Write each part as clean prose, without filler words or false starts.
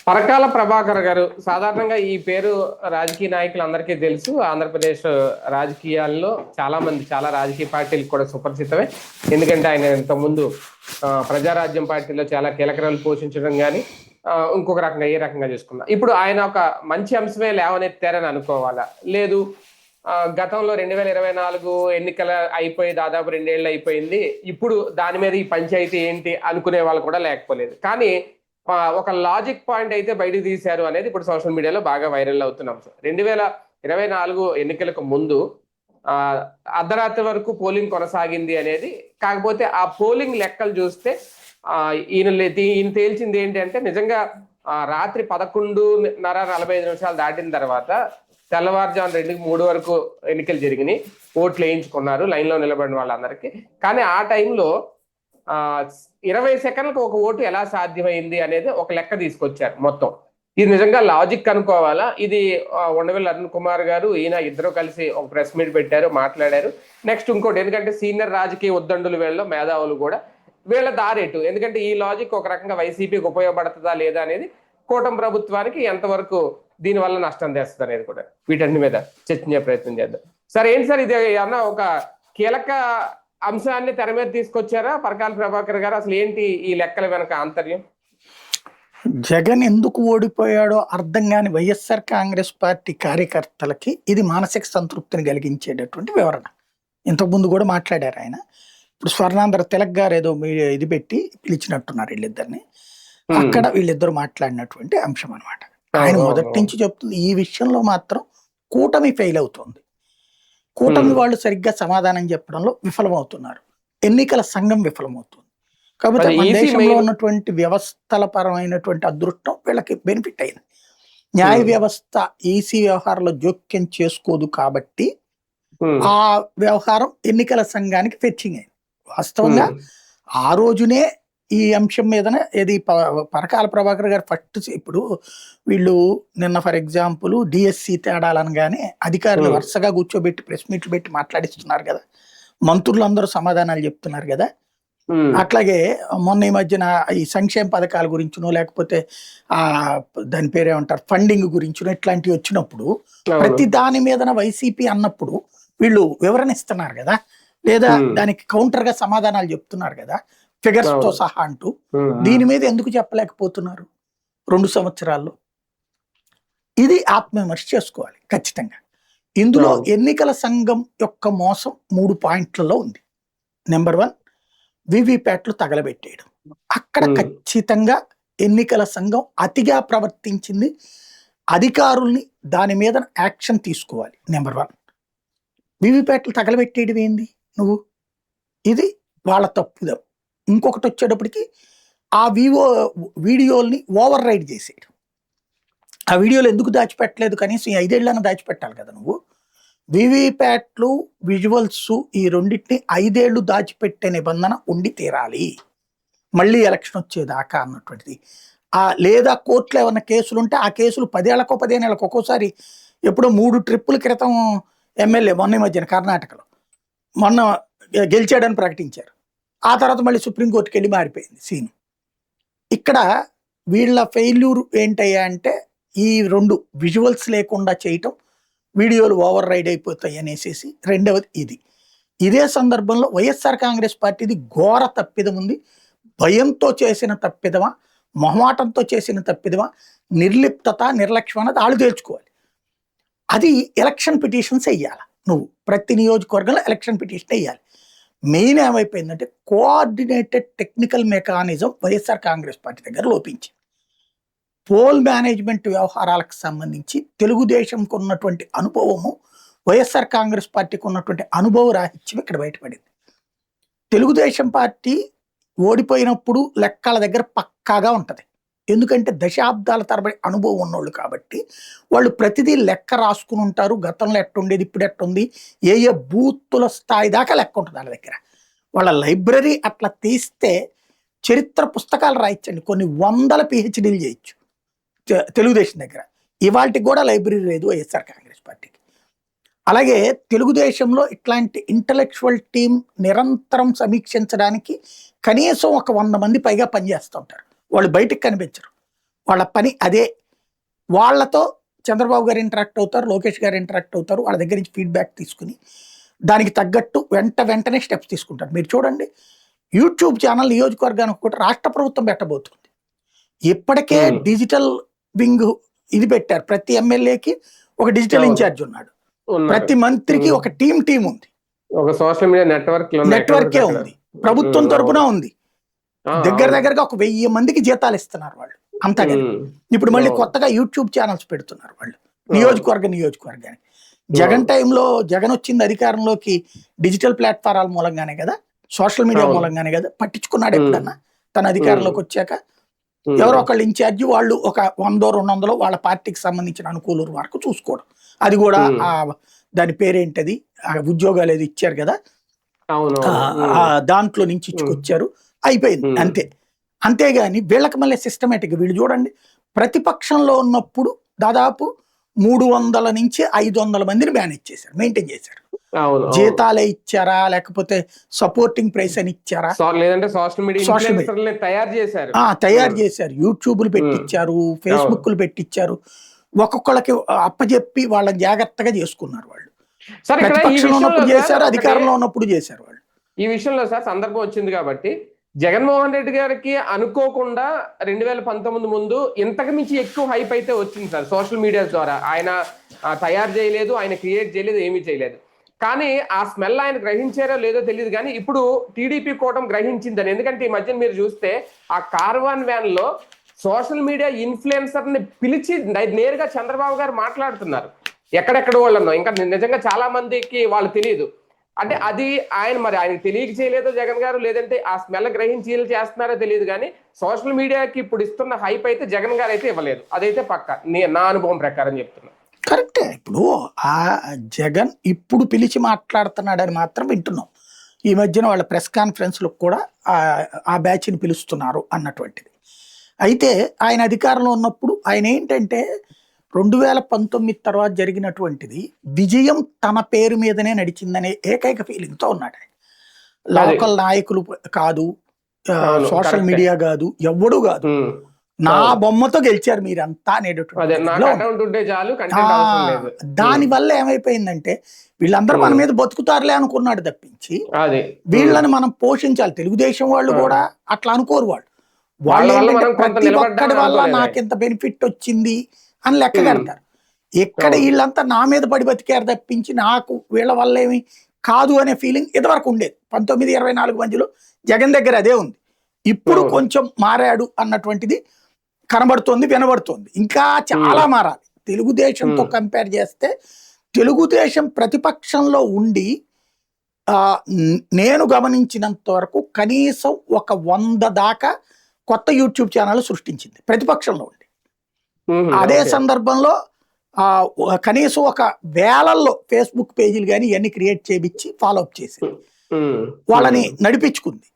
పరకాల ప్రభాకర్ గారు సాధారణంగా ఈ పేరు రాజకీయ నాయకులందరికీ తెలుసు. ఆంధ్రప్రదేశ్ రాజకీయాల్లో చాలా మంది చాలా రాజకీయ పార్టీలకు కూడా సుపరిచితమే. ఎందుకంటే ఆయన ఇంతకుముందు ప్రజారాజ్యం పార్టీలో చాలా కీలక రోల్ పోషించడం కానీ ఇంకొక రకంగా ఏ రకంగా చూసుకున్నా ఇప్పుడు ఆయన ఒక మంచి అంశమే లేవనెత్తారని అనుకోవాలా? లేదు గతంలో 2024 ఎన్నికల అయిపోయి దాదాపు 2 ఏళ్ళు అయిపోయింది, ఇప్పుడు దాని మీద ఈ పంచాయతీ ఏంటి అనుకునే వాళ్ళు కూడా లేకపోలేదు. కానీ ఒక లాజిక్ పాయింట్ అయితే బయటకు తీశారు అనేది ఇప్పుడు సోషల్ మీడియాలో బాగా వైరల్ అవుతున్నాం. 2024 ఎన్నికలకు ముందు అర్ధరాత్రి వరకు పోలింగ్ కొనసాగింది అనేది. కాకపోతే ఆ పోలింగ్ లెక్కలు చూస్తే ఈయన తేల్చింది ఏంటి అంటే నిజంగా రాత్రి 11:45 దాటిన తర్వాత తెల్లవారుజాము 2-3 వరకు ఎన్నికలు జరిగినాయి. ఓట్లు వేయించుకున్నారు లైన్లో నిలబడిన వాళ్ళందరికీ. కానీ ఆ టైంలో 20 సెకండ్లకు ఒక ఓటు ఎలా సాధ్యమైంది అనేది ఒక లెక్క తీసుకొచ్చారు మొత్తం. ఇది నిజంగా లాజిక్ అనుకోవాలా? ఇది ఉండవల్లి అరుణ్ కుమార్ గారు ఈయన ఇద్దరు కలిసి ఒక ప్రెస్ మీట్ పెట్టారు, మాట్లాడారు. నెక్స్ట్ ఇంకోటి, ఎందుకంటే సీనియర్ రాజకీయ ఉద్దండులు వీళ్ళలో మేధావులు కూడా వీళ్ళ దారేటు, ఎందుకంటే ఈ లాజిక్ ఒక రకంగా వైసీపీకి ఉపయోగపడుతుందా లేదా అనేది, కూటమి ప్రభుత్వానికి ఎంతవరకు దీనివల్ల నష్టం తెస్తుంది అనేది కూడా, వీటన్ని మీద చర్చించే ప్రయత్నం చేద్దాం. సార్ ఏంటి సార్ ఇది అన్న ఒక కీలక అంశాన్ని తెర మీద తీసుకొచ్చారా పరకాల ప్రభాకర్ గారు? అసలు ఏంటి ఈ లెక్కల వెనక ఆంతర్యం? జగన్ ఎందుకు ఓడిపోయాడో అర్థం కాని వైఎస్ఆర్ కాంగ్రెస్ పార్టీ కార్యకర్తలకి ఇది మానసిక సంతృప్తిని కలిగించేటటువంటి వివరణ. ఇంతకుముందు కూడా మాట్లాడారు ఆయన. ఇప్పుడు స్వర్ణాంధ్ర తిలక్ గారు ఏదో ఇది పెట్టి పిలిచినట్టున్నారు వీళ్ళిద్దరిని. అక్కడ వీళ్ళిద్దరు మాట్లాడినటువంటి అంశం అనమాట. ఆయన మొదటి నుంచి చెప్తుంది ఈ విషయంలో మాత్రం కూటమి ఫెయిల్ అవుతుంది, కూటమి వాళ్ళు సరిగ్గా సమాధానం చెప్పడంలో విఫలమవుతున్నారు, ఎన్నికల సంఘం విఫలమవుతుంది. కాబట్టి మన దేశంలో ఉన్నటువంటి వ్యవస్థల పరమైనటువంటి అదృష్టం వీళ్ళకి బెనిఫిట్ అయింది. న్యాయ వ్యవస్థ ఈసీ వ్యవహారంలో జోక్యం చేసుకోదు కాబట్టి ఆ వ్యవహారం ఎన్నికల సంఘానికి ఫెచ్చింగ్ అయింది. వాస్తవంగా ఆ రోజునే ఈ అంశం మీదనే ఏది పరకాల ప్రభాకర్ గారు ఫస్ట్ ఇప్పుడు వీళ్ళు నిన్న ఫర్ ఎగ్జాంపుల్ డిఎస్సి తేడాలనగానే అధికారులు వరుసగా కూర్చోబెట్టి ప్రెస్ మీట్లు పెట్టి మాట్లాడిస్తున్నారు కదా, మంత్రులు అందరూ సమాధానాలు చెప్తున్నారు కదా. అట్లాగే మొన్న ఈ మధ్యన ఈ సంక్షేమ పథకాల గురించినో లేకపోతే దాని పేరేమంటారు ఫండింగ్ గురించినో ఇట్లాంటివి వచ్చినప్పుడు ప్రతి దాని మీదన వైసీపీ అన్నప్పుడు వీళ్ళు వివరణ ఇస్తున్నారు కదా, లేదా దానికి కౌంటర్ గా సమాధానాలు చెప్తున్నారు కదా ఫిగర్స్ తో సహా అంటూ. దీని మీద ఎందుకు చెప్పలేకపోతున్నారు 2 సంవత్సరాల్లో? ఇది ఆత్మవిమర్శ చేసుకోవాలి ఖచ్చితంగా. ఇందులో ఎన్నికల సంఘం యొక్క మోసం 3 పాయింట్లలో ఉంది. నెంబర్ 1, వివిప్యాట్లు తగలబెట్టేయడం. అక్కడ ఖచ్చితంగా ఎన్నికల సంఘం అతిగా ప్రవర్తించింది, అధికారుల్ని దాని మీద యాక్షన్ తీసుకోవాలి. నెంబర్ 1, వివిప్యాట్లు తగలబెట్టేయడం ఏంది నువ్వు, ఇది వాళ్ళ తప్పుదం. ఇంకొకటి వచ్చేటప్పటికి ఆ వీడియోల్ని ఓవర్ రైడ్ చేసేయడం. ఆ వీడియోలు ఎందుకు దాచిపెట్టలేదు, కనీసం ఈ 5 ఏళ్ళని దాచిపెట్టాలి కదా నువ్వు. వివిప్యాట్లు విజువల్స్ ఈ రెండింటిని 5 ఏళ్ళు దాచిపెట్టే నిబంధన ఉండి తీరాలి మళ్ళీ ఎలక్షన్ వచ్చేదాకా అన్నటువంటిది. లేదా కోర్టులో ఏమన్నా కేసులు ఉంటే ఆ కేసులు 10 ఏళ్లకో 15 ఏళ్ళకో ఒక్కోసారి. ఎప్పుడో 3 ట్రిప్పుల క్రితం ఎమ్మెల్యే మొన్న మధ్యన కర్ణాటకలో మొన్న గెలిచాడని ప్రకటించారు, ఆ తర్వాత మళ్ళీ సుప్రీంకోర్టుకి వెళ్ళి మారిపోయింది సీన్. ఇక్కడ వీళ్ళ ఫెయిల్యూర్ ఏంటయ్యా అంటే ఈ 2 విజువల్స్ లేకుండా చేయటం, వీడియోలు ఓవర్ రైడ్ అయిపోతాయి అనేసి. రెండవది ఇదే సందర్భంలో వైఎస్ఆర్ కాంగ్రెస్ పార్టీది ఘోర తప్పిదం ఉంది. భయంతో చేసిన తప్పిదమా, మొహమాటంతో చేసిన తప్పిదమా, నిర్లిప్తత నిర్లక్ష్యం అన్నది వాళ్ళు తేల్చుకోవాలి. అది ఎలక్షన్ పిటిషన్స్ వేయాలి. నువ్వు ప్రతి నియోజకవర్గంలో ఎలక్షన్ పిటిషన్ వేయాలి. మెయిన్ ఏమైపోయిందంటే coordinated technical mechanism YSR Congress party దగ్గర లోపించింది. పోల్ మేనేజ్మెంట్ వ్యవహారాలకు సంబంధించి తెలుగుదేశంకు ఉన్నటువంటి అనుభవము, వైఎస్ఆర్ కాంగ్రెస్ పార్టీకి ఉన్నటువంటి అనుభవ రాహిత్యం ఇక్కడ బయటపడింది. తెలుగుదేశం పార్టీ ఓడిపోయినప్పుడు లెక్కల దగ్గర పక్కాగా ఉంటుంది, ఎందుకంటే దశాబ్దాల తరబడి అనుభవం ఉన్నోళ్ళు కాబట్టి వాళ్ళు ప్రతిదీ లెక్క రాసుకుని ఉంటారు. గతంలో ఎట్టుండేది ఇప్పుడు ఎట్టుంది, ఏ బూతుల స్థాయి దాకా లెక్క ఉంటుంది వాళ్ళ దగ్గర. వాళ్ళ లైబ్రరీ అట్లా తీస్తే చరిత్ర పుస్తకాలు రాయించండి, కొన్ని 100 PhDలు చేయొచ్చు తెలుగుదేశం దగ్గర. ఇవాళకి కూడా లైబ్రరీ లేదు వైఎస్ఆర్ కాంగ్రెస్ పార్టీకి. అలాగే తెలుగుదేశంలో ఇట్లాంటి ఇంటలెక్చువల్ టీం నిరంతరం సమీక్షించడానికి కనీసం ఒక 100 మంది పైగా పనిచేస్తూ ఉంటారు. వాళ్ళు బయటకు కనిపించరు. వాళ్ళ పని అదే. వాళ్ళతో చంద్రబాబు గారు ఇంటరాక్ట్ అవుతారు, లోకేష్ గారు ఇంటరాక్ట్ అవుతారు, వాళ్ళ దగ్గర నుంచి ఫీడ్బ్యాక్ తీసుకుని దానికి తగ్గట్టు వెంటనే స్టెప్స్ తీసుకుంటారు. మీరు చూడండి, యూట్యూబ్ ఛానల్ నియోజకవర్గానికి కూడా రాష్ట్ర ప్రభుత్వం పెట్టబోతుంది. ఇప్పటికే డిజిటల్ వింగ్ ఇది పెట్టారు. ప్రతి ఎమ్మెల్యేకి ఒక డిజిటల్ ఇన్ఛార్జ్ ఉన్నాడు, ప్రతి మంత్రికి ఒక టీం ఉంది, ఒక సోషల్ మీడియా నెట్వర్కే ఉంది, ప్రభుత్వం తరపున ఉంది. దగ్గరగా ఒక 1000 మందికి జీతాలు ఇస్తున్నారు వాళ్ళు అంతా కలిపి. ఇప్పుడు మళ్ళీ కొత్తగా యూట్యూబ్ ఛానల్స్ పెడుతున్నారు వాళ్ళు నియోజకవర్గానికి. జగన్ టైంలో జగన్ వచ్చింది అధికారంలోకి డిజిటల్ ప్లాట్ఫారాల మూలంగానే కదా, సోషల్ మీడియా మూలంగానే కదా. పట్టించుకున్నాడు ఎప్పుడన్నా తన అధికారంలోకి వచ్చాక? ఎవరో ఒకళ్ళు ఇన్ఛార్జ్, వాళ్ళు ఒక 100-200 వాళ్ళ పార్టీకి సంబంధించిన అనుకూల వరకు చూసుకోవడం. అది కూడా దాని పేరేంటది, ఉద్యోగాలు ఏది ఇచ్చారు కదా, దాంట్లో నుంచి ఇచ్చుకొచ్చారు, అయిపోయింది అంతే. అంతేగాని వీళ్ళకి మళ్ళీ సిస్టమేటిక్. వీళ్ళు చూడండి, ప్రతిపక్షంలో ఉన్నప్పుడు దాదాపు 300 నుంచి 500 మందిని మేనేజ్ చేశారు, మెయింటైన్ చేశారు. జీతాలే ఇచ్చారా, లేకపోతే సపోర్టింగ్ ప్రైస్ అని ఇచ్చారా, లేదంటే సోషల్ మీడియా తయారు చేశారు, యూట్యూబ్లు పెట్టించారు, ఫేస్బుక్లు పెట్టించారు, ఒక్కొక్కళ్ళకి అప్పచెప్పి వాళ్ళని జాగ్రత్తగా చేసుకున్నారు. వాళ్ళు ప్రతిపక్షంలో ఉన్నప్పుడు చేశారు, అధికారంలో ఉన్నప్పుడు చేశారు వాళ్ళు. ఈ విషయంలో సార్ సందర్భం వచ్చింది కాబట్టి జగన్మోహన్ రెడ్డి గారికి అనుకోకుండా 2019 ముందు ఇంతకు మించి ఎక్కువ హైప్ అయితే వచ్చింది సార్ సోషల్ మీడియా ద్వారా. ఆయన తయారు చేయలేదు, ఆయన క్రియేట్ చేయలేదు, ఏమీ చేయలేదు. కానీ ఆ స్మెల్ ఆయన గ్రహించారో లేదో తెలియదు, కానీ ఇప్పుడు టీడీపీ కూటమి గ్రహించిందని. ఎందుకంటే ఈ మధ్య మీరు చూస్తే ఆ కార్వాన్ వ్యాన్ లో సోషల్ మీడియా ఇన్ఫ్లుయెన్సర్ ని పిలిచి నేరుగా చంద్రబాబు గారు మాట్లాడుతున్నారు. ఎక్కడెక్కడ వాళ్ళనో, ఇంకా నిజంగా చాలా మందికి వాళ్ళు తెలియదు. అంటే అది ఆయనకు తెలియక చేయలేదో జగన్ గారు, లేదంటే ఆ స్మెల్ గ్రహించి చేస్తున్నారో తెలియదు. కానీ సోషల్ మీడియాకి ఇప్పుడు ఇస్తున్న హైప్ అయితే జగన్ గారు అయితే ఇవ్వలేదు, అదైతే పక్క, నా అనుభవం ప్రకారం చెప్తున్నా. కరెక్టే. ఇప్పుడు ఆ జగన్ ఇప్పుడు పిలిచి మాట్లాడుతున్నాడని మాత్రం వింటున్నాం. ఈ మధ్యన వాళ్ళ ప్రెస్ కాన్ఫరెన్స్లో కూడా ఆ బ్యాచ్ని పిలుస్తున్నారు అన్నటువంటిది. అయితే ఆయన అధికారంలో ఉన్నప్పుడు ఆయన ఏంటంటే 2019 తర్వాత జరిగినటువంటిది విజయం తన పేరు మీదనే నడిచిందనే ఏకైక ఫీలింగ్తో ఉన్నాడు. లోకల్ నాయకులు కాదు, సోషల్ మీడియా కాదు, ఎవ్వడూ కాదు, నా బొమ్మతో గెలిచారు మీరంతా అనేటటువంటి. దాని వల్ల ఏమైపోయిందంటే వీళ్ళందరూ మన మీద బతుకుతారులే అనుకున్నాడు తప్పించి వీళ్ళని మనం పోషించాలి. తెలుగుదేశం వాళ్ళు కూడా అట్లా అనుకోరు. వాళ్ళు ఏంటంటే ప్రతి ఒక్కడి వల్ల నాకింత బెనిఫిట్ వచ్చింది అని లెక్క కడతారు. ఎక్కడ వీళ్ళంతా నా మీద పడి బతికారు తప్పించి నాకు వీళ్ళ వల్ల ఏమి కాదు అనే ఫీలింగ్ ఇదివరకు ఉండేది. 19-24 మధ్యలో జగన్ దగ్గర అదే ఉంది. ఇప్పుడు కొంచెం మారాడు అన్నటువంటిది కనబడుతోంది, వినబడుతోంది. ఇంకా చాలా మారాలి. తెలుగుదేశంతో కంపేర్ చేస్తే తెలుగుదేశం ప్రతిపక్షంలో ఉండి నేను గమనించినంత వరకు కనీసం ఒక 100 దాకా కొత్త యూట్యూబ్ ఛానల్ సృష్టించింది ప్రతిపక్షంలో ఉండి. అదే సందర్భంలో కనీసం ఒక వేలల్లో ఫేస్బుక్ పేజీలు కానీ ఇవన్నీ క్రియేట్ చేయించి ఫాలోఅప్ చేసి వాళ్ళని నడిపించుకుంది.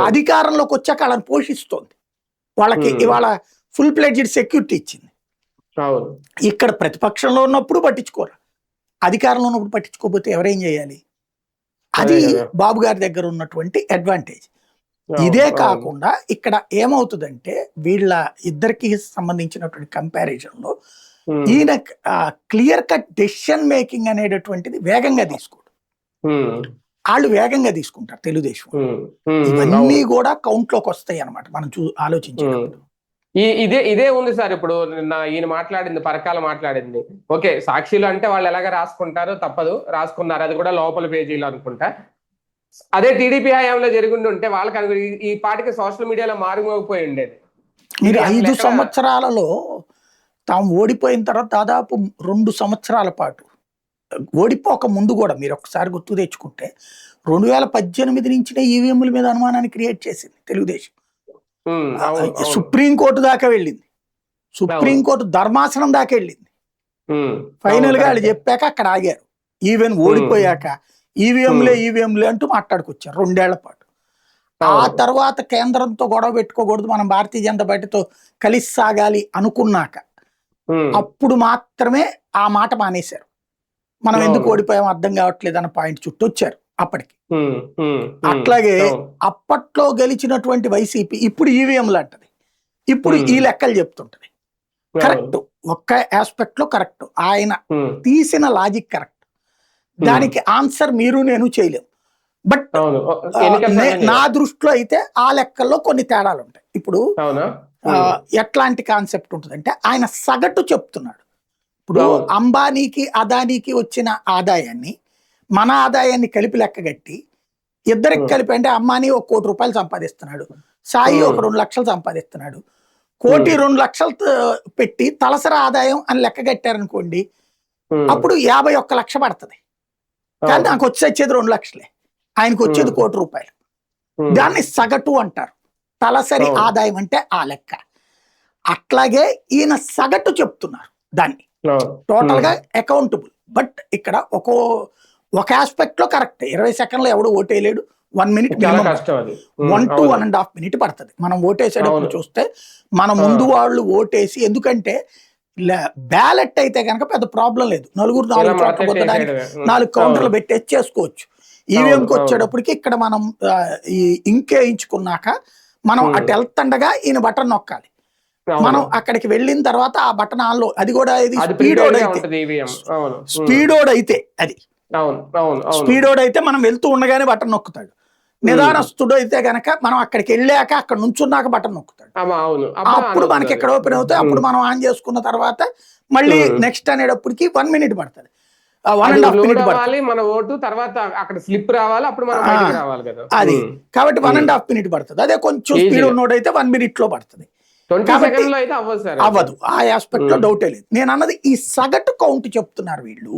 అధికారంలోకి వచ్చాక వాళ్ళని పోషిస్తోంది. వాళ్ళకి ఇవాళ ఫుల్ ప్లేడ్జెడ్ సెక్యూరిటీ ఇచ్చింది. ఇక్కడ ప్రతిపక్షంలో ఉన్నప్పుడు పట్టించుకోరు, అధికారంలో ఉన్నప్పుడు పట్టించుకోకపోతే ఎవరేం చేయాలి? అది బాబు గారి దగ్గర ఉన్నటువంటి అడ్వాంటేజ్. ఇదే కాకుండా ఇక్కడ ఏమవుతుందంటే వీళ్ళ ఇద్దరికి సంబంధించినటువంటి కంపారిజన్ లో ఈయన క్లియర్ కట్ డెసిషన్ మేకింగ్ అనేటటువంటిది వేగంగా తీసుకోడు. వాళ్ళు వేగంగా తీసుకుంటారు తెలుగుదేశం. ఇవన్నీ కూడా కౌంట్ లోకి వస్తాయి అన్నమాట మనం ఆలోచించేటప్పుడు. ఇదే ఉంది సార్. ఇప్పుడు నిన్న ఈయన మాట్లాడింది, పరకాల మాట్లాడింది, ఓకే సాక్షిలు అంటే వాళ్ళు ఎలాగ రాసుకుంటారో తప్పదు, రాసుకున్నారు, అది కూడా లోపల పేజీలు అనుకుంటా. అదే టీడీపీ హయాంలో జరిగి ఉంటే వాళ్ళకి ఈ పాటికి సోషల్ మీడియాలో మారుమోగిపోయి ఉండేది. మీరు 5 సంవత్సరాలలో తాము ఓడిపోయిన తర్వాత దాదాపు 2 సంవత్సరాల పాటు ఓడిపోక ముందు కూడా మీరు ఒకసారి గుర్తు తెచ్చుకుంటే 2018 నుంచినే ఈవీఎంల మీద అనుమానాన్ని క్రియేట్ చేసింది తెలుగుదేశం. సుప్రీంకోర్టు దాకా వెళ్ళింది, సుప్రీంకోర్టు ధర్మాసనం దాకా వెళ్ళింది. ఫైనల్ గా వాళ్ళు చెప్పాక అక్కడ ఆగారు. ఈవెన్ ఓడిపోయాక ఈవీఎంలే అంటూ మాట్లాడుకొచ్చారు 2 ఏళ్ల పాటు. ఆ తర్వాత కేంద్రంతో గొడవ పెట్టుకోకూడదు, మనం భారతీయ జనతా పార్టీతో కలిసి సాగాలి అనుకున్నాక అప్పుడు మాత్రమే ఆ మాట మానేశారు. మనం ఎందుకు ఓడిపోయాం అర్థం కావట్లేదు అన్న పాయింట్ చుట్టూ వచ్చారు అప్పటికి. అట్లాగే అప్పట్లో గెలిచినటువంటి వైసీపీ ఇప్పుడు ఈవీఎంలు అంటది. ఇప్పుడు ఈ లెక్కలు చెప్తుంటది. కరెక్ట్, ఒక్క ఆస్పెక్ట్ లో కరెక్ట్, ఆయన తీసిన లాజిక్ కరెక్ట్, దానికి ఆన్సర్ మీరు నేను చేయలేము. బట్ నా దృష్టిలో అయితే ఆ లెక్కల్లో కొన్ని తేడాలు ఉంటాయి. ఇప్పుడు ఎట్లాంటి కాన్సెప్ట్ ఉంటుందంటే ఆయన సగటు చెప్తున్నాడు. ఇప్పుడు అంబానీకి అదానీకి వచ్చిన ఆదాయాన్ని మన ఆదాయాన్ని కలిపి లెక్కగట్టి ఇద్దరికి కలిపి అంటే అంబానీ 1 కోటి రూపాయలు సంపాదిస్తున్నాడు, సాయి 2 లక్షలు సంపాదిస్తున్నాడు, 1,02,00,000 పెట్టి తలసరి ఆదాయం అని లెక్క కట్టారనుకోండి, అప్పుడు 51 లక్ష పడుతుంది. కానీ నాకు వచ్చేది 2 లక్షలే, ఆయనకు వచ్చేది 1 కోటి రూపాయలు. దాన్ని సగటు అంటారు. తలసరి ఆదాయం అంటే ఆ లెక్క. అట్లాగే ఈయన సగటు చెప్తున్నారు దాన్ని, టోటల్ గా అకౌంటబుల్. బట్ ఇక్కడ ఒక ఆస్పెక్ట్ లో కరెక్ట్, 20 సెకండ్లో ఎవడు ఓటేయలేడు, 1 మినిట్ 1 to 1.5 మినిట్ పడుతుంది. మనం ఓటేసేటప్పుడు చూస్తే మన ముందు వాళ్ళు ఓటేసి, ఎందుకంటే బ్యాలెట్ అయితే కనుక పెద్ద ప్రాబ్లం లేదు, 4 చోట్ల పొందడానికి 4 కౌంటర్లు పెట్టేసి చేసుకోవచ్చు. ఈవీఎంకి వచ్చేటప్పటికి ఇక్కడ మనం ఈ ఇంకేయించుకున్నాక మనం అటు వెళ్తుండగా ఈయన బటన్ నొక్కాలి, మనం అక్కడికి వెళ్ళిన తర్వాత ఆ బటన్ ఆన్ లో, అది కూడా ఇది స్పీడోడ్ అయితే అది స్పీడోడ్ అయితే మనం వెళ్తూ ఉండగానే బటన్ నొక్కుతాడు. నిదానస్తుడు అయితే గనక మనం అక్కడికి వెళ్ళాక అక్కడ నుంచున్నాక బటన్ నొక్కుతాడు. అప్పుడు మనకి ఎక్కడ ఓపెన్ అవుతాయి, అప్పుడు మనం ఆన్ చేసుకున్న తర్వాత మళ్ళీ నెక్స్ట్ అనేటప్పటికి 1 మినిట్ పడుతుంది, 1.5 మినిట్ పడుతుంది మన ఓటు. తర్వాత అక్కడ స్లిప్ రావాలి, అప్పుడు మనం బయటికి రావాలి కదా, అది కాబట్టి 1.5 మినిట్ పడుతుంది. అదే కొంచెం స్పీడ్ ఉన్నోడు అయితే 1 మినిట్ లో పడుతుంది. అవ్వదు, ఆ ఆస్పెక్ట్ లో డౌటే లేదు. నేను అన్నది ఈ సగటు కౌంట్ చెప్తున్నారు వీళ్ళు,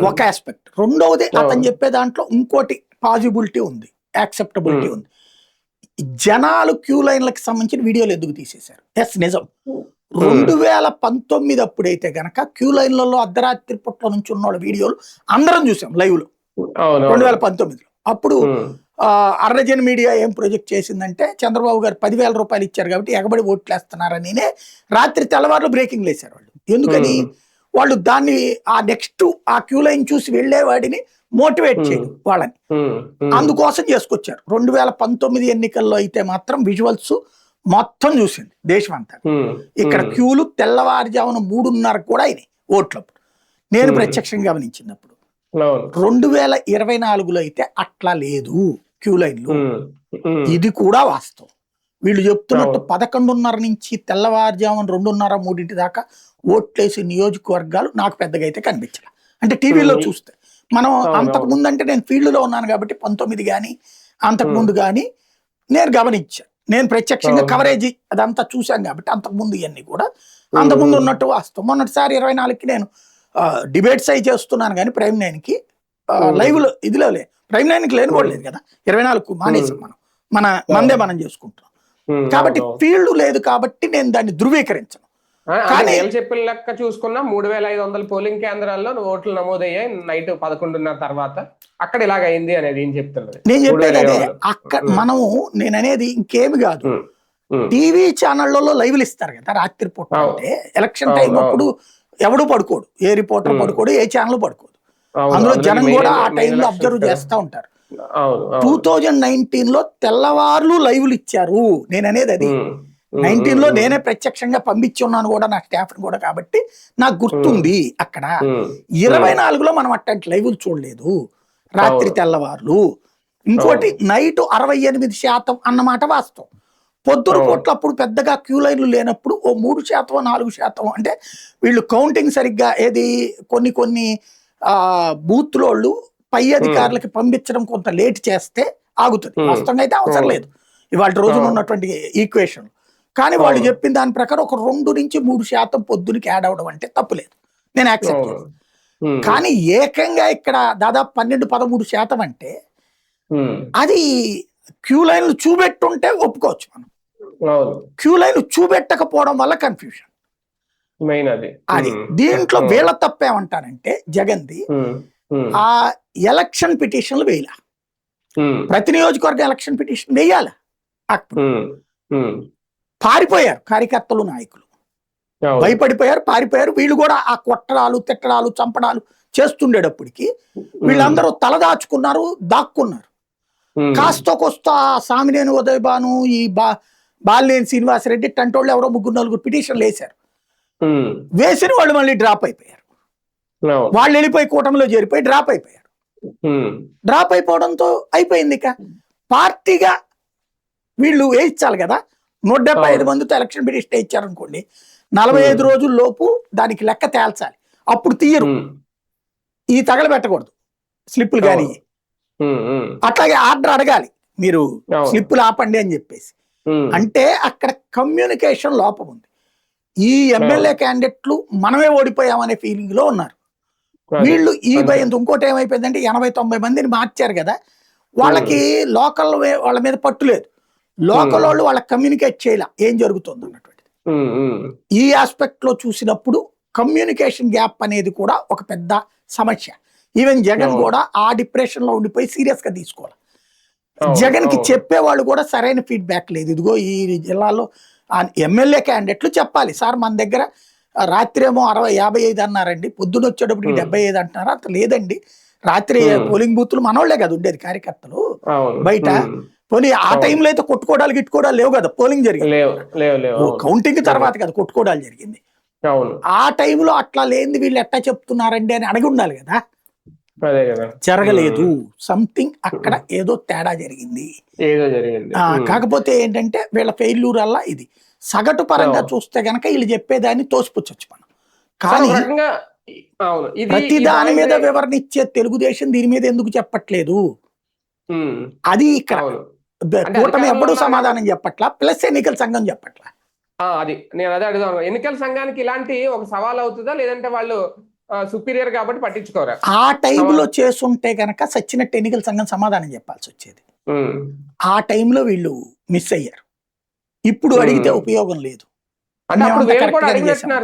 ఒక ఆస్పెక్ట్. రెండవది అతను చెప్పే దాంట్లో ఇంకోటి పాజిబిలిటీ ఉంది, యాక్సెప్టబిలిటీ ఉంది. జనాలు క్యూ లైన్లకు సంబంధించిన వీడియోలు ఎందుకు తీసేశారు? ఎస్, నిజం. 2019 అప్పుడైతే గనక క్యూ లైన్లలో అర్ధరాత్రి పుట్ల నుంచి ఉన్న వీడియోలు అందరం చూసాం లైవ్ లో. 2019లో అప్పుడు అర్రజన్ మీడియా ఏం ప్రొజెక్ట్ చేసిందంటే, చంద్రబాబు గారు 10,000 రూపాయలు ఇచ్చారు కాబట్టి ఎగబడి ఓట్లు వేస్తున్నారని రాత్రి తెల్లవారులు బ్రేకింగ్ వేశారు వాళ్ళు. ఎందుకని? వాళ్ళు దాన్ని ఆ నెక్స్ట్ ఆ క్యూ లైన్ చూసి వెళ్లేవాడిని మోటివేట్ చేయడం వాళ్ళని, అందుకోసం చేసుకొచ్చారు. 2019 ఎన్నికల్లో అయితే మాత్రం విజువల్స్ మొత్తం చూసింది దేశం అంతా. ఇక్కడ క్యూలు తెల్లవారుజామున 3:30 కూడా అయినాయి ఓట్లప్పుడు, నేను ప్రత్యక్షంగా గమనించినప్పుడు. 2024లో అయితే అట్లా లేదు క్యూ లైన్లు. ఇది కూడా వాస్తవం. వీళ్ళు చెప్తున్నట్టు 11:30 నుంచి తెల్లవారుజామున 2:30, 3 దాకా ఓట్లేసి నియోజకవర్గాలు నాకు పెద్దగా అయితే కనిపించాలి. అంటే టీవీలో చూస్తే మనం అంతకు ముందు, అంటే నేను ఫీల్డ్ లో ఉన్నాను కాబట్టి 19 కానీ అంతకు ముందు కానీ నేను గమనించాను, నేను ప్రత్యక్షంగా కవరేజ్ అదంతా చూశాను కాబట్టి అంతకు ముందు ఇవన్నీ కూడా అంతకుముందు ఉన్నట్టు వాస్తవం. మొన్నటిసారి 24కి నేను డిబేట్స్ అయి చేస్తున్నాను కానీ ప్రైమ్ 9కి లైవ్ లో ఇదిలో లేదు, ప్రైమ్ 9కి లేని కూడా లేదు కదా, 24కు మానేసాం మనం, మందే మనం చేసుకుంటాం కాబట్టి ఫీల్డ్ లేదు కాబట్టి నేను దాన్ని ధృవీకరించను. కానీ చెప్పిన లెక్క చూసుకున్నా 3,500 పోలింగ్ కేంద్రాల్లో ఓట్లు నమోదయ్యాయి నైట్ 11:30 తర్వాత. అక్కడ ఇలాగైంది అనేది ఏం చెప్తున్నది? నేను చెప్పేది అదే. అక్కడ మనము, నేను అనేది ఇంకేమి కాదు, టీవీ ఛానళ్లలో లైవ్లు ఇస్తారు కదా రాత్రి పూట. అంటే ఎలక్షన్ టైం అప్పుడు ఎవడు పడుకోడు, ఏ రిపోర్టర్ పడుకోడు, ఏ ఛానల్ పడుకోదు. అందులో జనం కూడా ఆ టైంలో అబ్జర్వ్ చేస్తూ ఉంటారు. 2019లో తెల్లవార్లు లైవ్లు ఇచ్చారు. నేను అనేది అది 19లో నేనే ప్రత్యక్షంగా పంపించి ఉన్నాను కూడా నా స్టాఫ్ కూడా, కాబట్టి నాకు గుర్తుంది. అక్కడ 24లో మనం అట్లాంటి లైవ్లు చూడలేదు, రాత్రి తెల్లవార్లు. ఇంకోటి నైట్ 68% అన్నమాట వాస్తవం. పొద్దున పూట్ల అప్పుడు పెద్దగా క్యూ లైన్లు లేనప్పుడు ఓ 3%, 4%, అంటే వీళ్ళు కౌంటింగ్ సరిగ్గా ఏది కొన్ని బూత్లోళ్ళు పై అధికారులకి పంపించడం కొంత లేట్ చేస్తే ఆగుతుంది. వాస్తవంగా అయితే అవసరం లేదు ఇవాళ రోజున ఉన్నటువంటి ఈక్వేషన్. కానీ వాళ్ళు చెప్పిన దాని ప్రకారం ఒక 2 నుంచి 3% పొద్దునకి యాడ్ అవడం అంటే తప్పులేదు, నేను యాక్సెప్ట్ చేస్తాను. కానీ ఏకంగా ఇక్కడ దాదాపు 12-13% అంటే అది క్యూ లైన్లు చూపెట్టుంటే ఒప్పుకోవచ్చు మనం. క్యూ లైన్ చూపెట్టకపోవడం వల్ల కన్ఫ్యూజన్ అది. దీంట్లో వీళ్ళ తప్పేమంటారంటే జగన్ది, ఆ ఎలక్షన్ పిటిషన్లు వేయాల, ప్రతి నియోజకవర్గ ఎలక్షన్ పిటిషన్ వేయాల. అప్పుడు పారిపోయారు కార్యకర్తలు, నాయకులు భయపడిపోయారు, పారిపోయారు. వీళ్ళు కూడా ఆ కొట్టడాలు, తిట్టడాలు, చంపడాలు చేస్తుండేటప్పటికి వీళ్ళందరూ తలదాచుకున్నారు, దాక్కున్నారు. కాస్త కొస్త సామినేని ఉదయభాను, ఈ బాలినేని శ్రీనివాసరెడ్డి టంటోళ్ళు ఎవరో 3-4 పిటిషన్లు వేశారు. వేసిన వాళ్ళు మళ్ళీ డ్రాప్ అయిపోయారు. వాళ్ళు వెళ్ళిపోయి కూటమిలో చేరిపోయి డ్రాప్ అయిపోయారు. డ్రాప్ అయిపోవడంతో అయిపోయింది. ఇక పార్టీగా వీళ్ళు వేయించాలి కదా. 175 మందితో ఎలక్షన్ పిటిషన్ ఇచ్చారు అనుకోండి, 45 రోజుల లోపు దానికి లెక్క తేల్చాలి. అప్పుడు తీయరు, ఈ తగలబెట్టకూడదు స్లిప్పులు కానీ. అట్లాగే ఆర్డర్ అడగాలి, మీరు స్లిప్పులు ఆపండి అని చెప్పేసి. అంటే అక్కడ కమ్యూనికేషన్ లోపం ఉంది. ఈ ఎమ్మెల్యే క్యాండిడేట్లు మనమే ఓడిపోయామనే ఫీలింగ్ లో ఉన్నారు. వీళ్ళు ఈ భయం. ఇంకోటి ఏమైపోయిందంటే 80-90 మందిని మార్చారు కదా, వాళ్ళకి లోకల్ వాళ్ళ మీద పట్టు లేదు. లోకల్ వాళ్ళు వాళ్ళకి కమ్యూనికేట్ చేయాల ఏం జరుగుతుంది అన్నటువంటిది. ఈ ఆస్పెక్ట్ లో చూసినప్పుడు కమ్యూనికేషన్ గ్యాప్ అనేది కూడా ఒక పెద్ద సమస్య. ఈవెన్ జగన్ కూడా ఆ డిప్రెషన్ లో ఉండిపోయి సీరియస్ గా తీసుకోవాలి. జగన్ కి చెప్పేవాళ్ళు కూడా సరైన ఫీడ్బ్యాక్ లేదు. ఇదిగో ఈ జిల్లాలో ఎమ్మెల్యే క్యాండిడేట్లు చెప్పాలి, సార్ మన దగ్గర రాత్రి ఏమో 60-55 అన్నారండి, పొద్దున వచ్చేటప్పుడు 75 అంటున్నారు. అంత లేదండి, రాత్రి పోలింగ్ బూత్లు మనోళ్లే కదా ఉండేది కార్యకర్తలు బయట. పోనీ ఆ టైంలో అయితే కొట్టుకోవడాలు గిట్టుకోవడాలు లేవు కదా, పోలింగ్ జరిగింది కౌంటింగ్ తర్వాత కదా కొట్టుకోవడాలు జరిగింది. ఆ టైంలో అట్లా లేని వీళ్ళు ఎట్టా చెప్తున్నారండి అని అడిగి ఉండాలి కదా. జరగలేదు, సంథింగ్ అక్కడ ఏదో తేడా జరిగింది. కాకపోతే ఏంటంటే వీళ్ళ ఫెయిల్యూర్ వల్ల ఇది సగటు పరంగా చూస్తే గనక వీళ్ళు చెప్పేదాన్ని తోసిపుచ్చొచ్చు మనం. కానీ ప్రతి దాని మీద వివరణ ఇచ్చే తెలుగుదేశం దీని మీద ఎందుకు చెప్పట్లేదు, అది ఇక్కడ కూటమి ఎప్పుడూ సమాధానం చెప్పట్లా, ప్లస్ ఎన్నికల సంఘం చెప్పట్లా. అది నేను అదే అడుగుదాను, ఎన్నికల సంఘానికి ఇలాంటి ఒక సవాల్ అవుతుందా, లేదంటే వాళ్ళు సుపీరియర్ కాబట్టి పట్టించుకోరా? ఆ టైంలో చేస్తుంటే గనక సచ్చినట్టు ఎన్నికల సంఘం సమాధానం చెప్పాల్సి వచ్చేది. ఆ టైంలో వీళ్ళు మిస్ అయ్యారు. ఇప్పుడు అడిగితే ఉపయోగం లేదు.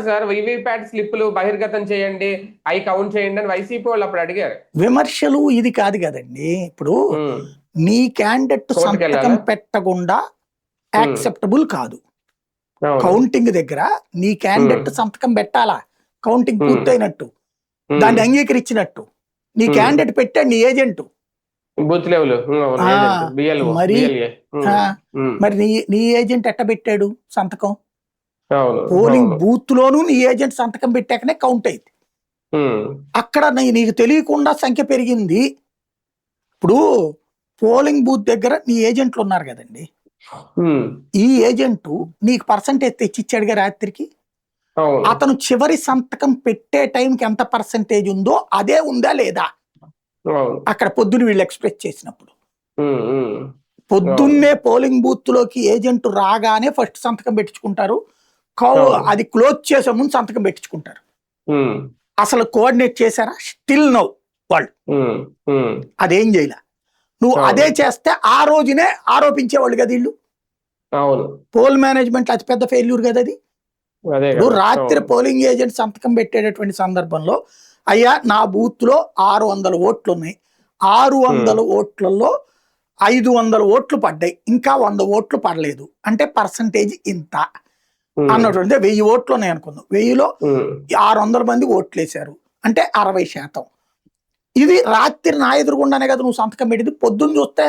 సార్ వివిప్యాట్ స్లిప్పులు బహిర్గతం చేయండి, అవి కౌంట్ చేయండి అని వైసీపీ వాళ్ళు అప్పుడు అడిగారు. విమర్శలు ఇది కాదు కదండి. ఇప్పుడు నీ క్యాండిడేట్ సంతకం పెట్టకుండా యాక్సెప్టబుల్ కాదు. కౌంటింగ్ దగ్గర నీ క్యాండిడేట్ సంతకం పెట్టాలా, కౌంటింగ్ పూర్తయినట్టు, దాన్ని అంగీకరించినట్టు. నీ క్యాండిడేట్ పెట్టాడు నీ ఏజెంట్, మరి నీ ఏజెంట్ ఎట్ట పెట్టాడు సంతకం? పోలింగ్ బూత్ లోను నీ ఏజెంట్ సంతకం పెట్టాకనే కౌంట్ అయింది. అక్కడ నీకు తెలియకుండా సంఖ్య పెరిగింది. ఇప్పుడు పోలింగ్ బూత్ దగ్గర నీ ఏజెంట్లు ఉన్నారు కదండి, ఈ ఏజెంట్ నీకు పర్సంటేజ్ తెచ్చిచ్చాడుగా రాత్రికి. అతను చివరి సంతకం పెట్టే టైంకి ఎంత పర్సంటేజ్ ఉందో అదే ఉందా లేదా అక్కడ పొద్దున్న వీళ్ళు ఎక్స్ప్రెస్ చేసినప్పుడు. పొద్దున్నే పోలింగ్ బూత్ లోకి ఏజెంట్ రాగానే ఫస్ట్ సంతకం పెట్టించుకుంటారు, అది క్లోజ్ చేసే ముందు సంతకం పెట్టించుకుంటారు. అసలు కోఆర్డినేట్ చేశారా? స్టిల్ నౌ వాళ్ళు అదేం చేయలే. నువ్వు అదే చేస్తే ఆ రోజునే ఆరోపించేవాళ్ళు కదా వీళ్ళు. పోల్ మేనేజ్మెంట్ అతిపెద్ద ఫెయిల్యూర్ కదా అది. ఇప్పుడు రాత్రి పోలింగ్ ఏజెంట్ సంతకం పెట్టేటటువంటి సందర్భంలో, అయ్యా నా బూత్ లో 600 ఓట్లు ఉన్నాయి, 600 ఓట్లలో 500 ఓట్లు పడ్డాయి, ఇంకా 100 ఓట్లు పడలేదు అంటే పర్సంటేజ్ ఇంత అన్నటువంటి. 1000 ఓట్లు ఉన్నాయి అనుకుందాం, 1000లో 600 మంది ఓట్లు వేశారు అంటే 60%. ఇది రాత్రి నా ఎదురుగుండానే కదా నువ్వు సంతకం పెట్టింది. పొద్దున్న చూస్తే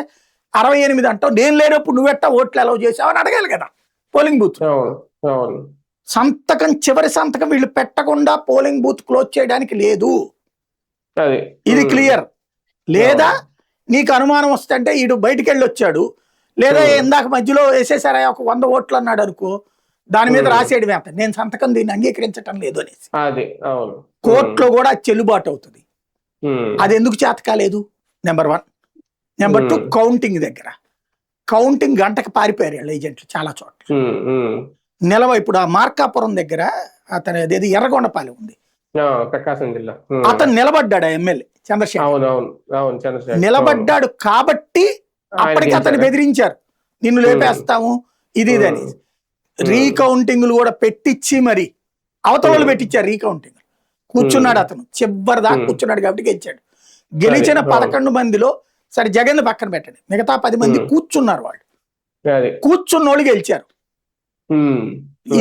68 అంటావు, నేను లేనప్పుడు నువ్వెట్టా ఓట్లు అలౌ చేసావు అని అడగాలి కదా పోలింగ్ బూత్. సంతకం చివరి సంతకం వీళ్ళు పెట్టకుండా పోలింగ్ బూత్ క్లోజ్ చేయడానికి లేదు, ఇది క్లియర్. లేదా నీకు అనుమానం వస్తుంటే ఈడు బయటికి వెళ్ళి వచ్చాడు, లేదా ఇందాక మధ్యలో వేసేసారా ఒక 100 ఓట్లు అన్నాడు అనుకో, దాని మీద రాసేయడం వేస్తాను నేను సంతకం దీన్ని అంగీకరించటం లేదు అనేసి. కోర్టులో కూడా చెల్లుబాటు అవుతుంది. అది ఎందుకు చేత కాలేదు? నెంబర్ 1. నెంబర్ 2, కౌంటింగ్ దగ్గర కౌంటింగ్ గంటకు పారిపోయారు వీళ్ళ ఏజెంట్లు చాలా చోట్ల. ఇప్పుడు ఆ మార్కాపురం దగ్గర అతను అదేది ఎర్రగొండపాలెం ఉంది, ప్రకాశం జిల్లా, అతను నిలబడ్డాడు ఎమ్మెల్యే చంద్రశేఖర్. నిలబడ్డాడు కాబట్టి అప్పటికి అతను బెదిరించారు, నిన్ను లేపేస్తాము ఇది అని. రీకౌంటింగ్లు కూడా పెట్టించి మరి అవతల వాళ్ళు పెట్టించారు రీకౌంటింగ్. కూర్చున్నాడు అతను, చివరి దాకా కూర్చున్నాడు కాబట్టి గెలిచాడు. గెలిచిన 11 మందిలో సరే జగన్ పక్కన పెట్టండి, మిగతా 10 మంది కూర్చున్నారు. వాళ్ళు కూర్చున్న వాళ్ళు గెలిచారు.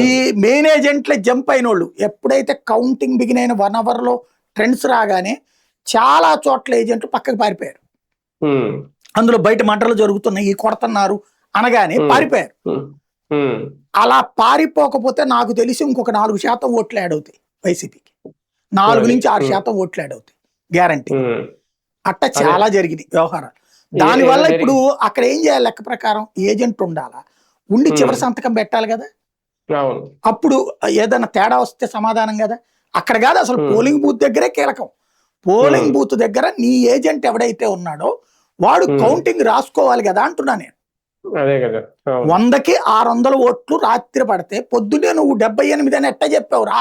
ఈ మెయిన్ ఏజెంట్లే జంప్ అయిన వాళ్ళు. ఎప్పుడైతే కౌంటింగ్ బిగిన్ అయిన 1 అవర్ లో ట్రెండ్స్ రాగానే చాలా చోట్ల ఏజెంట్లు పక్కకు పారిపోయారు. అందులో బయట మంటలు జరుగుతున్నాయి, ఈ కొడుతున్నారు అనగానే పారిపోయారు. ఉమ్, అలా పారిపోకపోతే నాకు తెలిసి ఇంకొక 4% ఓట్లు యాడ్ అవుతాయి వైసీపీకి. 4 అది నుంచి 6% ఓట్లు యాడ్ అవుతాయి గ్యారంటీ. ఉమ్, అట్ట అదే చాలా జరిగినాయి వ్యవహారాలు. ఏదో దానివల్ల ఇప్పుడు జరిగి అక్కడ ఏం చేయాలి, లెక్క ప్రకారం ఏజెంట్ ఉండాలా, ఉండి ఉమ్, చివరి సంతకం పెట్టాలి కదా. అవును. అప్పుడు ఏదైనా తేడా వస్తే సమాధానం కదా. అక్కడ కాదు, అసలు ఉమ్, పోలింగ్ బూత్ దగ్గరే కీలకం. ఉమ్, పోలింగ్ బూత్ దగ్గర నీ ఏజెంట్ ఎవడైతే ఉన్నాడో వాడు ఉమ్, కౌంటింగ్ రాసుకోవాలి కదా అంటున్నా నేను. అదే కదా. అవును. 100కి 600 ఓట్లు రాత్రి పడితే పొద్దున్నే నువ్వు 78 అని ఎట్ట చెప్పావురా,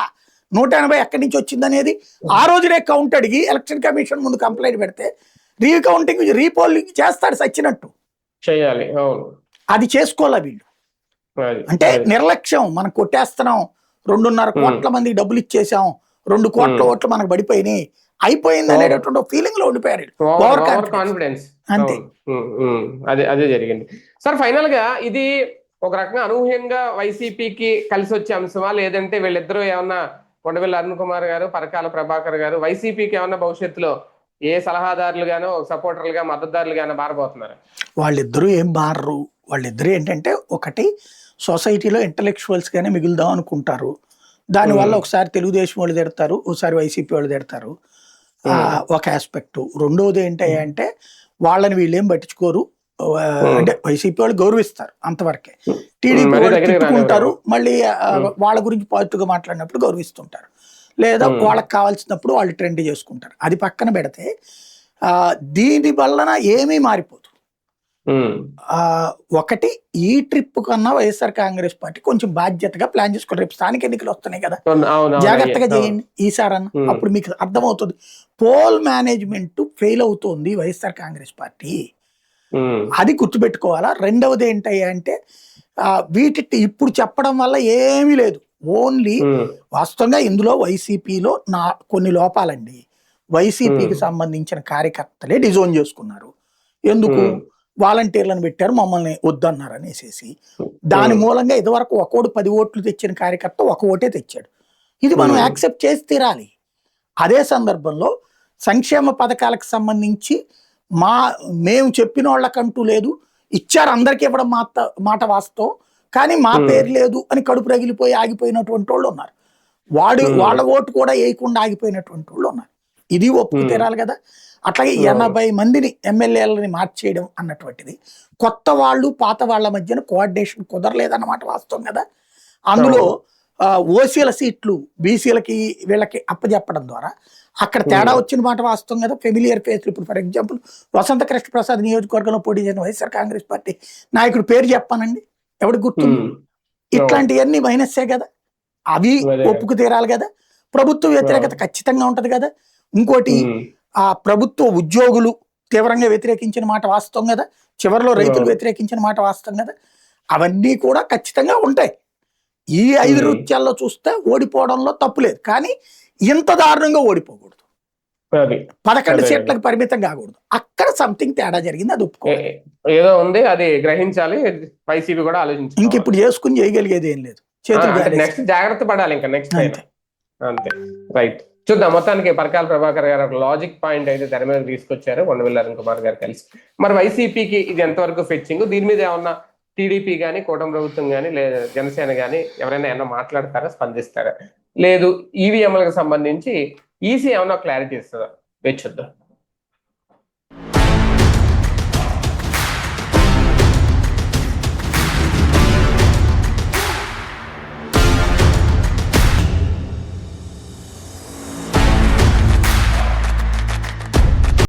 180 ఎక్కడి నుంచి వచ్చిందనేది ఆ రోజునే కౌంట్ అడిగి ఎలక్షన్ కమిషన్ ముందు కంప్లైంట్ పెడితే రీకౌంటింగ్ రీపోలింగ్ చేస్తాడు సచ్చినట్టు. చెయ్యాలి. అవును. అది చేసుకోవాలా వీళ్ళు. అది అంటే అది నిర్లక్ష్యం, మనం కొట్టేస్తున్నాం, 2.5 ఉమ్, కోట్ల మందికి డబ్బులు ఇచ్చేసాం, 2 కోట్ల ఉమ్, ఓట్లు మనకు పడిపోయినాయి, అయిపోయింది ఓవర్ అనేటటువంటి ఫీలింగ్ లో ఉండిపోయారు. Over over over confidence confidence. అంతే. అవును. అదే అదే జరిగింది సార్. ఫైనల్ గా ఇది ఒక రకంగా అనూహ్యంగా వైసీపీకి కలిసి వచ్చే అంశమా, లేదంటే వీళ్ళిద్దరూ ఏమన్నా, కొండవెల్లి అరుణ్ కుమార్ గారు, పరకాల ప్రభాకర్ గారు, వైసీపీకి ఏమన్నా భవిష్యత్తులో ఏ సలహాదారులుగానో, సపోర్టర్లుగా, మద్దతుదారులుగానో మారబోతున్నారు? వాళ్ళిద్దరూ ఏం మారరు. వాళ్ళిద్దరూ ఏంటంటే, ఒకటి సొసైటీలో ఇంటలెక్చువల్స్ గానే మిగులుదాం అనుకుంటారు. దానివల్ల ఉమ్, ఒకసారి తెలుగుదేశం వాళ్ళు తిడతారు, ఒకసారి వైసీపీ వాళ్ళు తిడతారు. ఉమ్, ఒక ఆస్పెక్ట్. రెండోది ఏంటంటే వాళ్ళని వీళ్ళేం పట్టించుకోరు. ఉమ్, అంటే వైసీపీ వాళ్ళు గౌరవిస్తారు అంతవరకే. టీడీపీ మరీ వాళ్ళు దగ్గరికి తిట్టుకుంటారు, రానివ్వరేమో. మళ్ళీ ఉమ్, వాళ్ళ గురించి పాజిటివ్గా మాట్లాడినప్పుడు గౌరవిస్తుంటారు, లేదా ఉమ్, వాళ్ళకి కావాల్సినప్పుడు వాళ్ళు ట్రెండ్ చేసుకుంటారు. అది పక్కన పెడితే ఆ, దీని వలన ఏమీ మారిపోదు. ఉమ్, ఆ, ఒకటి, ఈ ట్రిప్ కన్నా వైఎస్ఆర్ కాంగ్రెస్ పార్టీ కొంచెం బాధ్యతగా ప్లాన్ చేసుకోండి. రేపు స్థానిక ఎన్నికలు వస్తున్నాయి కదా, అవును. అవును. అయ్యే. జాగ్రత్తగా అవును. చేయండి ఈసారన్న. ఉమ్, అప్పుడు మీకు అర్థమవుతుంది పోల్ మేనేజ్మెంట్ ఫెయిల్ అవుతోంది వైఎస్ఆర్ కాంగ్రెస్ పార్టీ. ఉమ్, అది గుర్తుపెట్టుకోవాలా. రెండవది ఏంటయ్యా అంటే వీటి ఇప్పుడు చెప్పడం వల్ల ఏమీ లేదు. ఓన్లీ ఉమ్, వాస్తవంగా ఇందులో వైసీపీలో కొన్ని లోపాలండి. ఉమ్, వైసీపీకి సంబంధించిన కార్యకర్తలే డిజోన్ చేసుకున్నారు. ఎందుకు? ఉమ్, వాలంటీర్లను పెట్టారు, మమ్మల్ని వద్దన్నారు అనేసి. దాని ఉమ్, మూలంగా ఇదివరకు ఒకడు 10 ఓట్లు తెచ్చిన కార్యకర్త 1 ఓటే తెచ్చాడు. ఇది మనం ఉమ్, యాక్సెప్ట్ చేసి తీరాలి. అదే సందర్భంలో సంక్షేమ పథకాలకు సంబంధించి మా మేము చెప్పిన వాళ్ళకంటూ లేదు, ఇచ్చారు అందరికీ ఇవ్వడం మాట వాస్తవం, కానీ మా ఉమ్, పేరు లేదు అని కడుపు రగిలిపోయి ఆగిపోయినటువంటి వాళ్ళు ఉన్నారు. ఉమ్, వాళ్ళ ఓటు కూడా వేయకుండా ఆగిపోయినటువంటి వాళ్ళు ఉన్నారు. ఇది ఒప్పుకు ఉమ్, తీరాలి కదా. అట్లాగే అవును. 80 మందిని ఎమ్మెల్యేలని మార్చేయడం అన్నటువంటిది, కొత్త వాళ్ళు పాత వాళ్ళ మధ్యన కోఆర్డినేషన్ కుదరలేదన్నమాట వాస్తవం కదా. అందులో అవును. ఓసీల సీట్లు బీసీలకి వీళ్ళకి అప్పచెప్పడం ద్వారా అక్కడ తేడా ఉమ్, వచ్చిన మాట వాస్తవం కదా. ఫెమిలియర్ ఫేస్లు, ఇప్పుడు ఫర్ ఎగ్జాంపుల్ వసంత కృష్ణ ప్రసాద్ నియోజకవర్గంలో పోటీ చేసిన వైఎస్ఆర్ కాంగ్రెస్ పార్టీ నాయకుడు పేరు చెప్పానండి, ఎవరికి గుర్తుంది? ఉమ్, అవును. ఇట్లాంటివన్నీ మైనస్సే కదా. అవి అదే కదా. ఒప్పుకు తీరాలి కదా. ప్రభుత్వ వ్యతిరేకత అవును. ఖచ్చితంగా ఉంటది కదా. ఇంకోటి, ఉమ్, ఆ ప్రభుత్వ ఉద్యోగులు తీవ్రంగా వ్యతిరేకించిన మాట వాస్తవం కదా. చివరిలో రైతులు అవును. వ్యతిరేకించిన మాట వాస్తవం కదా. అవన్నీ కూడా ఖచ్చితంగా ఉంటాయి. ఈ 5 ఉమ్, నృత్యాల్లో చూస్తే ఓడిపోవడంలో తప్పు లేదు, కానీ ఇంత దారుణంగా ఓడిపోకూడదు. అది 11 అదే కదా. సీట్లకు పరిమితం కాకూడదు. అక్కడ సంథింగ్ తేడా జరిగింది, అది ఒప్పుకోవాలి. ఏ- ఏదో ఉంది, అది గ్రహించాలి. వైసీపీ కూడా ఇంక ఆలోచించుకోవాలి. ఇప్పుడు చేసుకుని చేయగలిగేది ఏం లేదు, చేతులు అంటే గాలేసి. నెక్స్ట్ జాగ్రత్త పడాలి ఇంకా నెక్స్ట్ అయినా. అంతే. అంతే. రైట్. చూద్దాం. మొత్తానికి పరకాల ప్రభాకర్ గారు ఒక లాజిక్ పాయింట్ అయితే తెర మీద తీసుకొచ్చారు, కొండవెల్లి అరుణ్ కుమార్ గారు కలిసి. మరి వైసీపీకి ఇది ఎంతవరకు ఫెచ్చింగ్, దీని మీద ఏమన్నా టీడీపీ కానీ, కూటమి ప్రభుత్వం కానీ, లేదా జనసేన కానీ ఎవరైనా ఏమన్నా మాట్లాడతారా, స్పందిస్తారా? లేదు ఈవీఎంలకు సంబంధించి ఈసీ ఏమన్నా క్లారిటీ ఇస్తుందా? వేచి చూద్దాం.